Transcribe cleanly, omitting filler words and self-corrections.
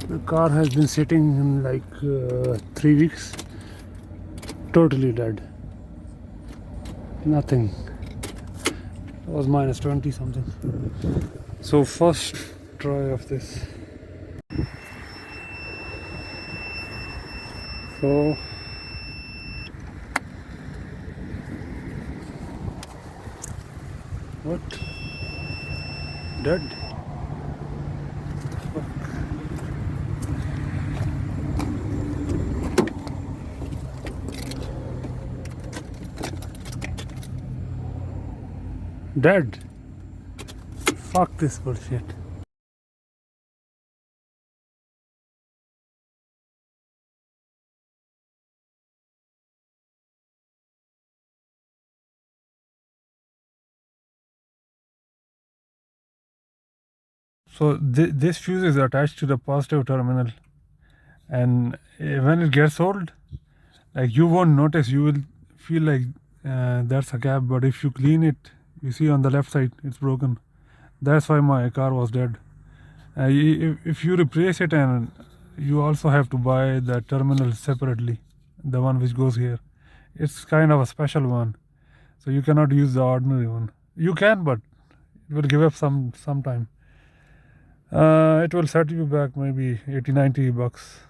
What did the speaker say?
The car has been sitting in like 3 weeks, totally dead. Nothing. It was minus 20 something. So first try of this. So what? Dead? Dead? Fuck this bullshit. So this fuse is attached to the positive terminal, and when it gets old, like you won't notice, you will feel like that's a gap, but if you clean it, you see on the left side it's broken. That's why my car was dead. If you replace it, and you also have to buy the terminal separately, the one which goes here. It's kind of a special one, so you cannot use the ordinary one. You can, but it will give up some time. It will set you back maybe 80-90 bucks.